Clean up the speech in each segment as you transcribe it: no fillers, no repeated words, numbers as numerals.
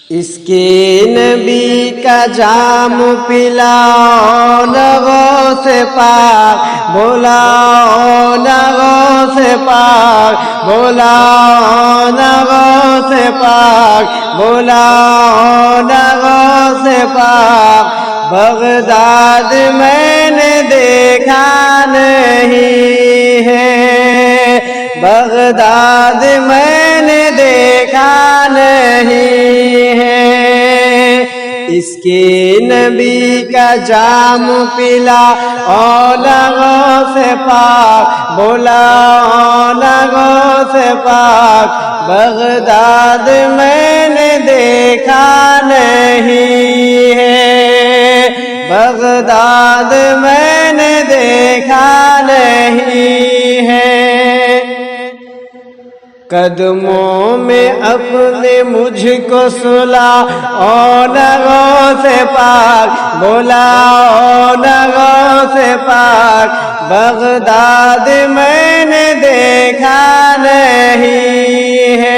اس کے نبی کا جام پلاؤ نغوں سے پاک بلاؤ نغوں سے پاک بلاؤ نغوں سے پاک بلاؤ نغوں سے پاک بغداد میں نے دیکھا نہیں ہے بغداد میں نے دیکھا نہیں ہے اس کے نبی کا جام پلا لغوں سے پاک بولا لغوں سے پاک بغداد میں نے دیکھا نہیں ہے بغداد میں نے دیکھا نہیں ہے قدموں میں اپنے مجھ کو سلا نغوں سے پاک بولا نغوں سے پاک بغداد میں نے دیکھا نہیں ہے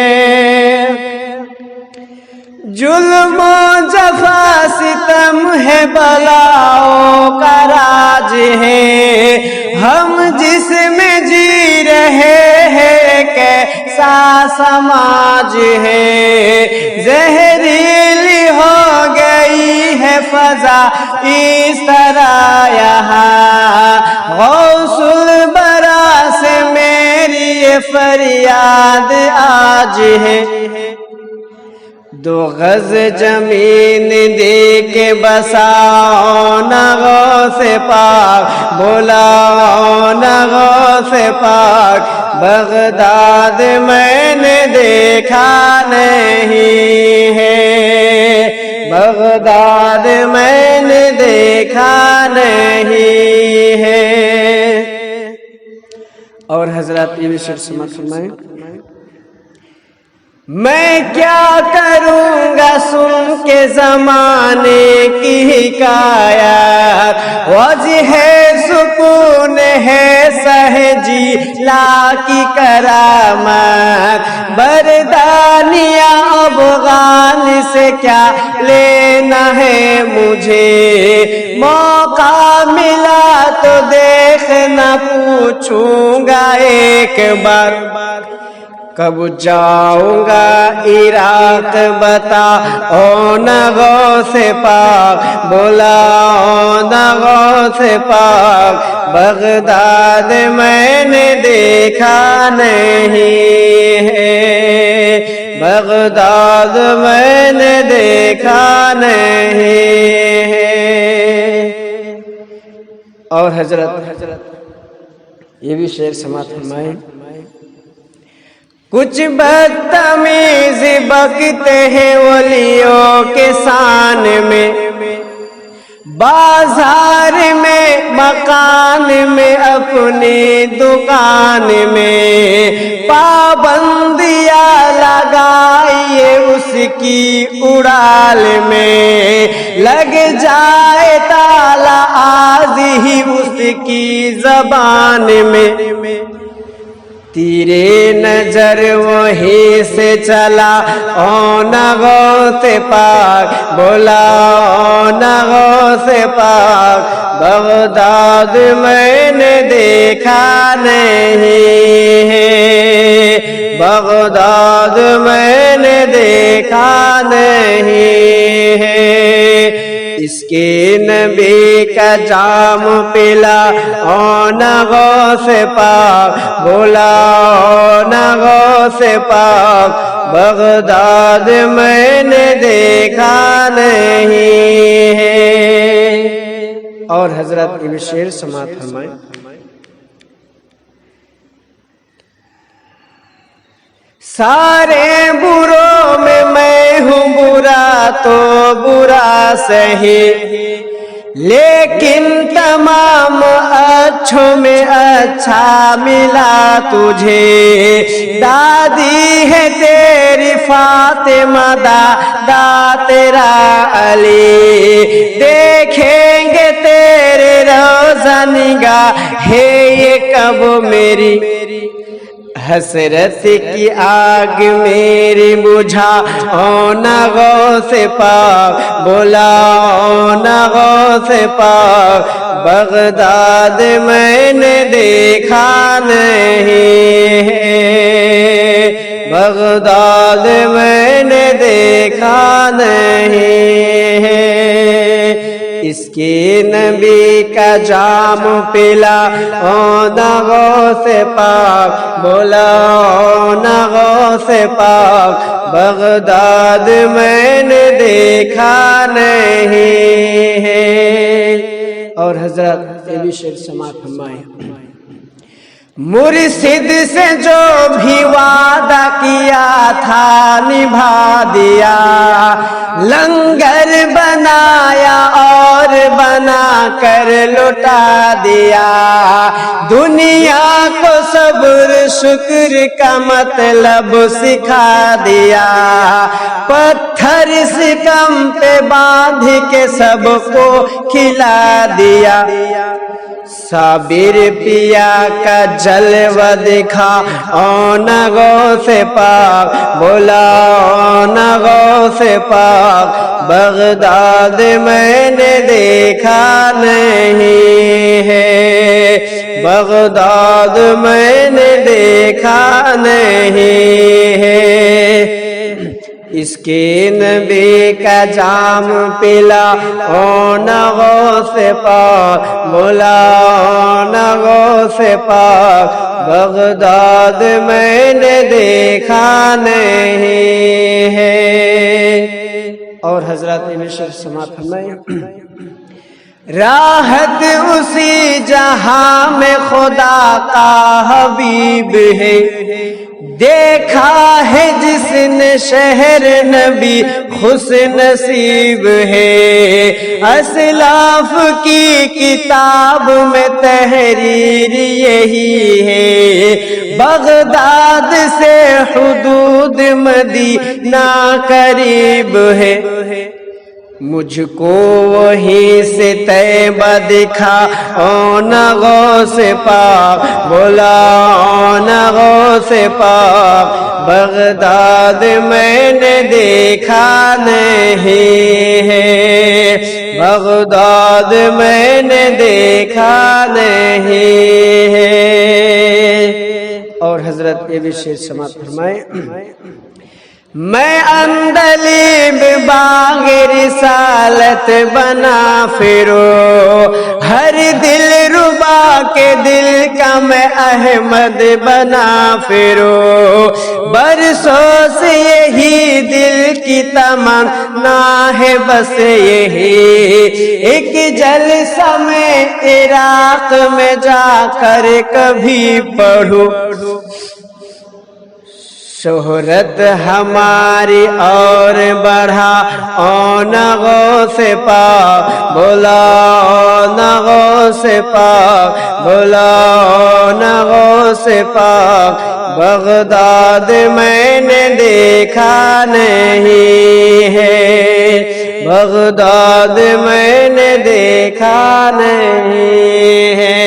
ظلم و جفا ستم ہے بلاؤں کا راج ہے ہم جس میں جی رہے ہیں کیسا سماج ہے زہریلی ہو گئی ہے فضا اس طرح یہاں غوث البرا سے میری یہ فریاد آج ہے دو غز زمین دے کے بساؤ نغوں سے پاک بولا نغوں سے پاک بغداد میں نے دیکھا نہیں ہے بغداد میں نے دیکھا نہیں ہے اور حضرات یہ بھی شعر سماعت فرمائیں میں کیا کروں گا سن کے زمانے کی حکایت وجہ سکون ہے سہجی لا کی کرامت بردانیہ افغان سے کیا لینا ہے مجھے موقع ملا تو دیکھنا پوچھوں گا ایک بار کب جاؤں گا عراق بتا نغوں سے پاک بولا نغوں سے پاک بغداد میں نے دیکھا نہیں ہے بغداد میں نے دیکھا نہیں ہے اور حضرت یہ بھی شعر سماعت فرمائیں کچھ بدتمیز بکتے ہیں ولیوں کے شان میں بازار میں مکان میں اپنی دکان میں پابندیاں لگائیے اس کی اڑال میں لگ جائے تالا آج ہی اس کی زبان میں تیرے نظر وہیں سے چلا نغوں سے پاک بولا نغوں سے پاک بغداد میں نے دیکھا نہیں ہے بغداد میں نے دیکھا نہیں ہے اس کے نبی کا جام پلا نغوں سے پاک بولا نغوں سے پاک بغداد میں نے دیکھا نہیں ہے اور حضرت یہ شعر سماعت فرمائیں سارے بروں میں ہوں برا تو برا سہی لیکن تمام اچھوں میں اچھا ملا تجھے دادی ہے تیری فاطمہ دادا تیرا علی دیکھیں گے تیرے روزہ نگاہ ہے یہ کب میری حسرت کی آگ میری بجھا او نا غوث پاک، بولا او نا غوث پاک، بغداد میں نے دیکھا نہیں ہے، بغداد میں نے دیکھا نہیں ہے۔ اس کے نبی کا جام پلا او نا غوث پاک، بولا او نا غوث پاک، بغداد میں نے دیکھا نہیں ہے۔ اور حضرت یہ بھی شعر سماعت فرمائیں، مرشد سے جو بھی وعدہ کیا تھا نبھا دیا، لنگر بنایا اور بنا کر لٹا دیا، دنیا کو صبر شکر کا مطلب سکھا دیا، پتھر سکم پہ باندھ کے سب کو کھلا دیا، صابر پیا کا جلوہ دکھا او نا غوث پاک، بولا او نا غوث پاک، بغداد میں نے دیکھا نہیں ہے، بغداد میں نے دیکھا نہیں ہے۔ اس کے نبی کا جام پلا او نا غوث پاک، بولا او نا غوث پاک، بغداد میں نے دیکھا نہیں ہے۔ اور حضرت نے شعر سماعت فرمائیں، راحت اسی جہاں میں خدا کا حبیب ہے، دیکھا ہے جس نے شہر نبی خوش نصیب ہے، اسلاف کی کتاب میں تحریر یہی ہے، بغداد سے حدود مدینہ قریب ہے، مجھ کو وہیں سے طیبہ دکھا او نا غوث پاک، بولا او نا غوث پاک، بغداد میں نے دیکھا نہیں ہے، بغداد میں نے دیکھا نہیں ہے۔ اور حضرت یہ بھی شعر سماعت فرمائیں، میں اندلیب باغ رسالت بنا پھرو، ہر دل ربا کے دل کا میں احمد بنا پھرو، برسوں سے یہی دل کی تمنا ہے، بس یہی ایک جلسہ میں عراق میں جا کر کبھی پڑھوں، شہرت ہماری اور بڑھا او نا غوث پاک، بولا او نا غوث پاک، بولا او نا غوث پاک، بغداد میں نے دیکھا نہیں ہے، بغداد میں نے دیکھا نہیں ہے۔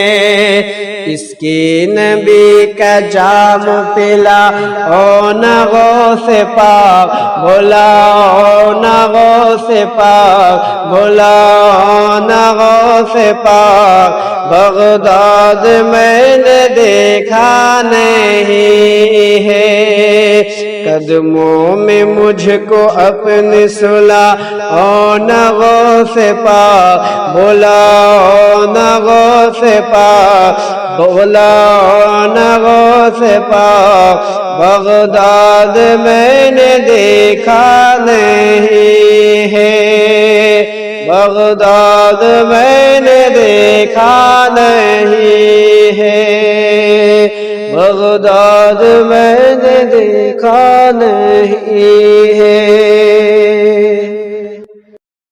اس کے نبی کا جام پلا او نا غوث پاک، بولا او نا غوث پاک، بولا او نا غوث پاک، بغداد میں نے دیکھا نہیں ہے، قدموں میں مجھ کو اپنی سلا او نا غوث پاک، بولا او نا غوث پاک، بولا او نا غوث پاک، بغداد میں نے دیکھا نہیں ہے، بغداد میں نے دیکھا نہیں ہے، بغداد میں نے دیکھا نہیں ہے۔